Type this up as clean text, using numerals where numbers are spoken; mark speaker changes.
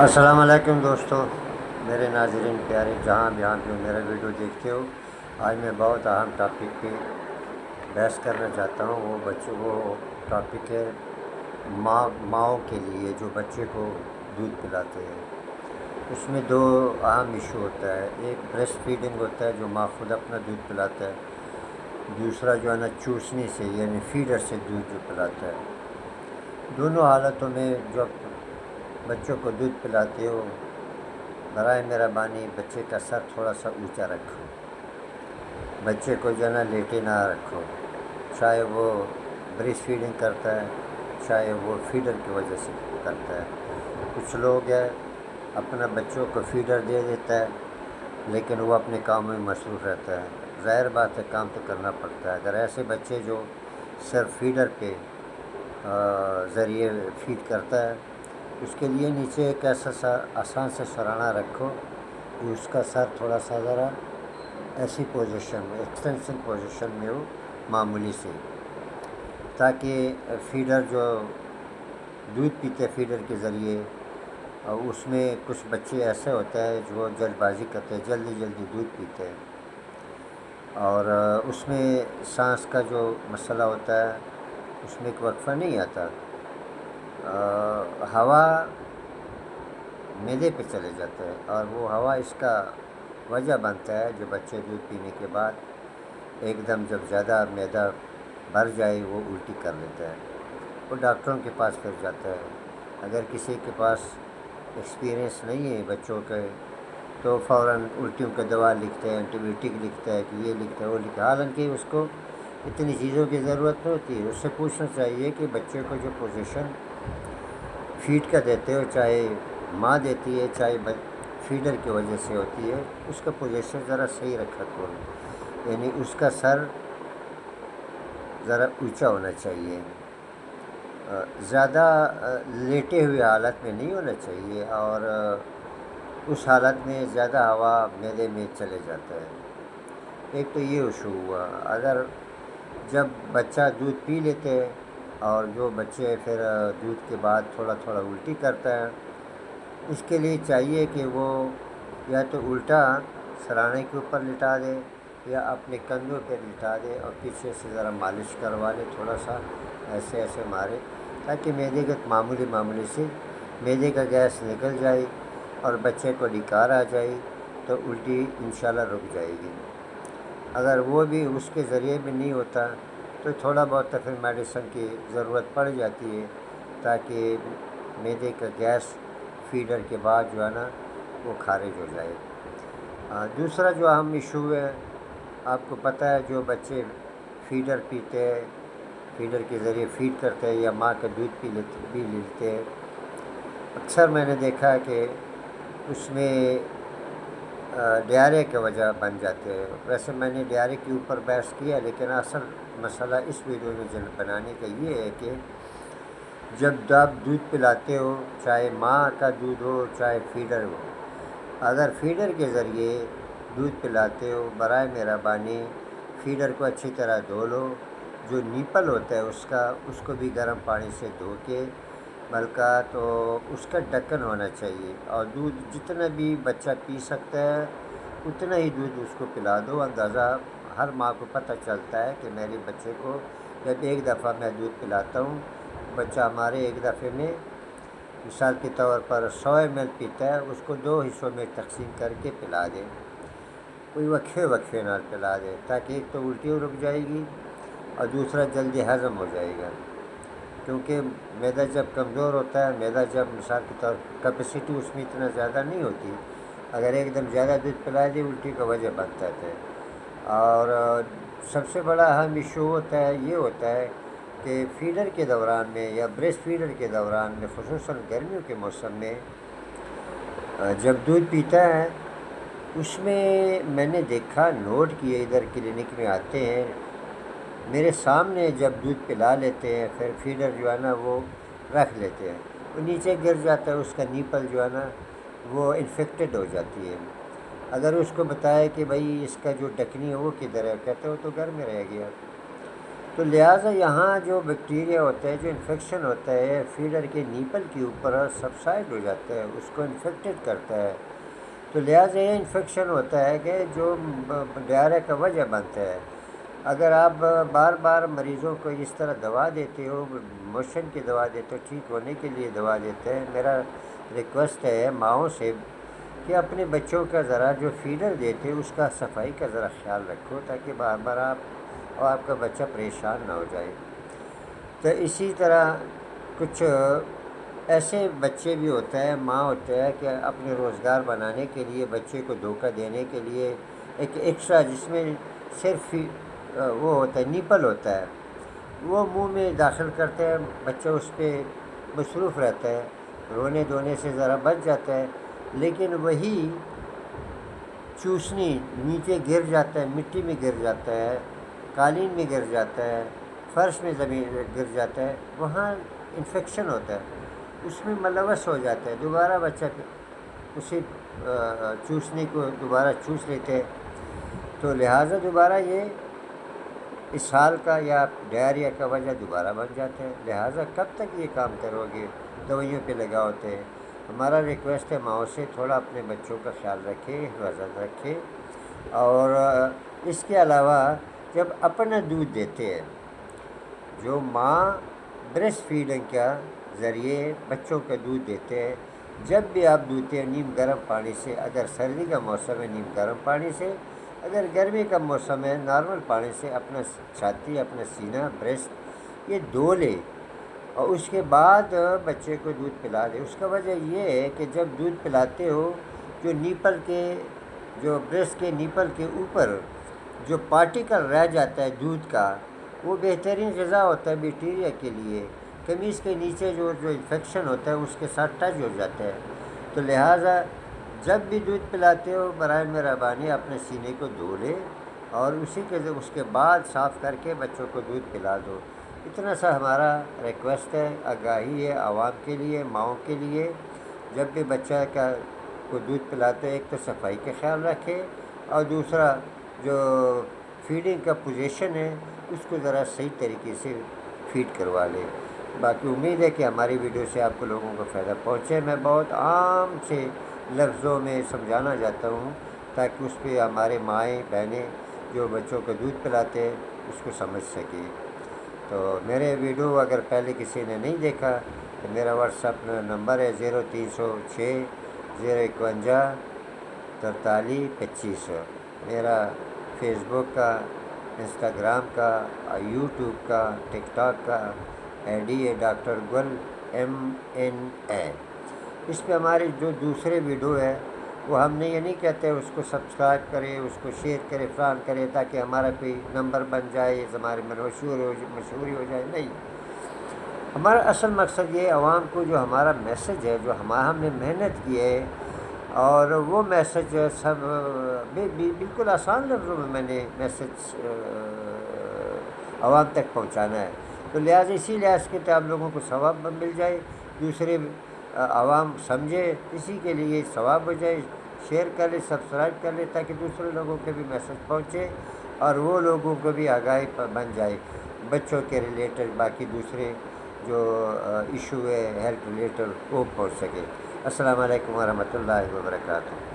Speaker 1: السلام علیکم دوستو، میرے ناظرین پیارے، جہاں بھی میرا ویڈیو دیکھتے ہو، آج میں بہت اہم ٹاپک پہ بحث کرنا چاہتا ہوں۔ وہ بچوں کو ٹاپک ہے ماؤں کے لیے جو بچے کو دودھ پلاتے ہیں۔ اس میں دو اہم ایشو ہوتا ہے، ایک بریسٹ فیڈنگ ہوتا ہے جو ماں خود اپنا دودھ پلاتا ہے، دوسرا جو ہے نا چوسنے سے یعنی فیڈر سے دودھ جو پلاتا ہے۔ دونوں حالتوں میں جب بچوں کو دودھ پلاتے ہو، برائے مہربانی بچے کا سر تھوڑا سا اونچا رکھو، بچے کو جو ہے نا لیٹے نہ رکھو، چاہے وہ بریسٹ فیڈنگ کرتا ہے چاہے وہ فیڈر کی وجہ سے کرتا ہے۔ کچھ لوگ ہیں اپنا بچوں کو فیڈر دے دیتا ہے لیکن وہ اپنے کام میں مصروف رہتا ہے۔ ظاہر بات ہے کام تو کرنا پڑتا ہے۔ اگر ایسے بچے جو صرف فیڈر کے ذریعے فیڈ کرتا ہے، اس کے لیے نیچے ایک ایسا سا آسان سے سرانا رکھو کہ اس کا سر تھوڑا سا ذرا ایسی پوزیشن میں ایکسٹینشن پوزیشن میں ہو معمولی سے، تاکہ فیڈر جو دودھ پیتے فیڈر کے ذریعے، اس میں کچھ بچے ایسے ہوتے ہیں جو جلد بازی کرتے ہیں، جلدی دودھ پیتے ہیں، اور اس میں سانس کا جو مسئلہ ہوتا ہے اس میں ایک وقفہ نہیں آتا، ہوا معدے پہ چلے جاتا ہے، اور وہ ہوا اس کا وجہ بنتا ہے جو بچے دودھ پینے کے بعد ایک دم جب زیادہ معدہ بھر جائے وہ الٹی کر لیتا ہے، وہ ڈاکٹروں کے پاس پھر جاتا ہے۔ اگر کسی کے پاس ایکسپیرئنس نہیں ہے بچوں کے تو فوراً الٹیوں کا دوا لکھتے ہیں، اینٹی بایوٹک لکھتا ہے کہ یہ لکھتا ہے وہ لکھتا ہے، حالانکہ اس کو اتنی چیزوں کی ضرورت نہیں ہوتی ہے۔ اس سے پوچھنا چاہیے کہ بچے کو جو پوزیشن فیڈ کا دیتے ہو، چاہے ماں دیتی ہے چاہے فیڈر کی وجہ سے ہوتی ہے، اس کا پوزیشن ذرا صحیح رکھا کرو، یعنی اس کا سر ذرا اونچا ہونا چاہیے، زیادہ لیٹے ہوئے حالت میں نہیں ہونا چاہیے، اور اس حالت میں زیادہ ہوا معدے میں چلے جاتا ہے۔ ایک تو یہ ایشو ہوا۔ اگر جب بچہ دودھ پی لیتے اور جو بچے پھر دودھ کے بعد تھوڑا الٹی کرتا ہے، اس کے لیے چاہیے کہ وہ یا تو الٹا سرانے کے اوپر لٹا دے یا اپنے کندھوں پہ لٹا دے اور پیچھے سے ذرا مالش کروا لے، تھوڑا سا ایسے مارے، تاکہ معدے کا معمولی سے معدے کا گیس نکل جائے اور بچے کو ڈکار آ جائے تو الٹی انشاءاللہ رک جائے گی۔ اگر وہ بھی اس کے ذریعے بھی نہیں ہوتا تو تھوڑا بہت تو پھر میڈیسن کی ضرورت پڑ جاتی ہے، تاکہ معدے کا گیس فیڈر کے بعد جو ہے نا وہ خارج ہو جائے۔ دوسرا جو اہم ایشو ہے، آپ کو پتہ ہے جو بچے فیڈر پیتے ہیں، فیڈر کے ذریعے فیڈ کرتے ہیں یا ماں کا دودھ پی لیتے ہیں، اکثر میں نے دیکھا ہے کہ اس میں ڈائریا کی وجہ بن جاتے ہیں۔ ویسے میں نے ڈائریا کے اوپر بحث کیا، لیکن اصل مسئلہ اس ویڈیو میں بنانے کا یہ ہے کہ جب آپ دودھ پلاتے ہو، چاہے ماں کا دودھ ہو چاہے فیڈر ہو، اگر فیڈر کے ذریعے دودھ پلاتے ہو، برائے مہربانی فیڈر کو اچھی طرح دھو لو، جو نیپل ہوتا ہے اس کو بھی گرم پانی سے دھو کے بلکہ تو اس کا ڈھکن ہونا چاہیے، اور دودھ جتنا بھی بچہ پی سکتا ہے اتنا ہی دودھ اس کو پلا دو۔ اندازہ ہر ماں کو پتہ چلتا ہے کہ میرے بچے کو جب ایک دفعہ میں دودھ پلاتا ہوں، بچہ ہمارے ایک دفعے میں مثال کے طور پر 100 ml پیتا ہے، اس کو 2 حصوں میں تقسیم کر کے پلا دے، کوئی وقفے نہ پلا دے، تاکہ ایک تو الٹی رک جائے گی اور دوسرا جلدی ہضم ہو جائے گا، کیونکہ معدہ جب کمزور ہوتا ہے، معدہ جب مثال کے طور کیپیسٹی اس میں اتنا زیادہ نہیں ہوتی، اگر ایک دم زیادہ دودھ پلا دے الٹی کا وجہ بنتا ہے۔ اور سب سے بڑا اہم ایشو یہ ہوتا ہے کہ فیڈر کے دوران میں یا بریسٹ فیڈر کے دوران میں، خصوصاً گرمیوں کے موسم میں جب دودھ پیتا ہے، اس میں نے دیکھا، نوٹ کیے، ادھر کلینک میں آتے ہیں میرے سامنے، جب دودھ پلا لیتے ہیں پھر فیڈر جو ہے نا وہ رکھ لیتے ہیں، وہ نیچے گر جاتا ہے، اس کا نیپل جو ہے نا وہ انفیکٹڈ ہو جاتی ہے۔ اگر اس کو بتایا کہ بھائی اس کا جو ڈکنی ہے وہ کدھر ہے، کہتے ہو تو گھر میں رہ گیا، تو لہٰذا یہاں جو بیکٹیریا ہوتا ہے، جو انفیکشن ہوتا ہے، فیڈر کے نیپل کے اوپر سبسائڈ ہو جاتا ہے، اس کو انفیکٹڈ کرتا ہے. تو لہٰذا یہ انفیکشن ہوتا ہے کہ جو ڈائریا کا وجہ بنتا ہے. اگر آپ بار بار مریضوں کو اس طرح دوا دیتے ہو، موشن کی دوا دیتے ہو، ٹھیک ہونے کے لیے دوا دیتے ہیں، میرا ریکویسٹ ہے ماؤں سے کہ اپنے بچوں کا ذرا جو فیڈر دیتے اس کا صفائی کا ذرا خیال رکھو، تاکہ بار بار آپ اور آپ کا بچہ پریشان نہ ہو جائے. تو اسی طرح کچھ ایسے بچے بھی ہوتا ہے، ماں ہوتا ہے کہ اپنے روزگار بنانے کے لیے بچے کو دھوکہ دینے کے لیے ایک ایکسٹرا جس میں صرف وہ ہوتا ہے، نیپل ہوتا ہے، وہ منہ میں داخل کرتے ہیں. بچہ اس پہ مصروف رہتا ہے، رونے دھونے سے ذرا بچ جاتا ہے، لیکن وہی چوسنی نیچے گر جاتا ہے، مٹی میں گر جاتا ہے، قالین میں گر جاتا ہے، فرش میں زمین گر جاتا ہے، وہاں انفیکشن ہوتا ہے، اس میں ملوث ہو جاتا ہے. دوبارہ بچہ اسی چوسنے کو دوبارہ چوس لیتے ہیں. تو لہٰذا دوبارہ یہ اسہال کا یا ڈائریا کا وجہ دوبارہ بن جاتا ہے. لہٰذا کب تک یہ کام کرو گے؟ دوائیوں پہ لگا ہوتے ہیں. ہمارا ریکویسٹ ہے ماؤں سے تھوڑا اپنے بچوں کا خیال رکھے، حفاظت رکھے. اور اس کے علاوہ جب اپنا دودھ دیتے ہیں، جو ماں بریسٹ فیڈنگ کا ذریعے بچوں کا دودھ دیتے ہیں، جب بھی آپ دودھتے ہیں نیم گرم پانی سے، اگر سردی کا موسم ہے نیم گرم پانی سے، اگر گرمی کا موسم ہے نارمل پانی سے اپنا چھاتی، اپنا سینہ، بریسٹ یہ دھو لے اور اس کے بعد بچے کو دودھ پلا دے. اس کا وجہ یہ ہے کہ جب دودھ پلاتے ہو، جو نیپل کے، جو بریسٹ کے نیپل کے اوپر جو پارٹیکل رہ جاتا ہے دودھ کا، وہ بہترین غذا ہوتا ہے بیکٹیریا کے لیے. قمیص کے نیچے جو انفیکشن ہوتا ہے اس کے ساتھ ٹچ ہو جاتا ہے. تو لہٰذا جب بھی دودھ پلاتے ہو برائے مہربانی اپنے سینے کو دھو لے اور اس کے بعد صاف کر کے بچوں کو دودھ پلا دو. اتنا سا ہمارا ریکویسٹ ہے، آگاہی ہے عوام کے لیے، ماؤں کے لیے. جب بھی بچہ کو دودھ پلاتے ایک تو صفائی کا خیال رکھے، اور دوسرا جو فیڈنگ کا پوزیشن ہے اس کو ذرا صحیح طریقے سے فیڈ کروا لے. باقی امید ہے کہ ہماری ویڈیو سے آپ کو لوگوں کو فائدہ پہنچے. میں بہت عام سے لفظوں میں سمجھانا چاہتا ہوں تاکہ اس پہ ہمارے مائیں بہنیں جو بچوں کو دودھ پلاتے ہیں اس کو سمجھ سکیں. تو میرے ویڈیو اگر پہلے کسی نے نہیں دیکھا تو میرا واٹس ایپ نمبر ہے 0306 051 43 25. میرا فیس بک کا، انسٹاگرام کا، یوٹیوب کا، ٹک ٹاک کا آئی ڈی ہے ڈاکٹر گل MNA. اس پہ ہماری جو دوسرے ویڈیو ہے وہ ہم نے یہ نہیں کہتے اس کو سبسکرائب کرے، اس کو شیئر کرے، فلان کرے تاکہ ہمارا کوئی نمبر بن جائے، ہمارے میں مشہوری ہو جائے. نہیں، ہمارا اصل مقصد یہ عوام کو جو ہمارا میسج ہے، جو ہم نے محنت کی ہے، اور وہ میسج سب بالکل آسان لفظوں میں نے میسج عوام تک پہنچانا ہے. تو لہٰذا اسی لحاظ کے آپ لوگوں کو ثواب مل جائے، دوسرے عوام سمجھے، اسی کے لیے ثواب ہو جائے. شیئر کر لے، سبسکرائب کر لے تاکہ دوسرے لوگوں کے بھی میسج پہنچے اور وہ لوگوں کو بھی آگاہی بن جائے بچوں کے ریلیٹڈ، باقی دوسرے جو ایشو ہے ہیلتھ ریلیٹڈ وہ پہنچ سکے. السلام علیکم ورحمۃ اللہ وبرکاتہ.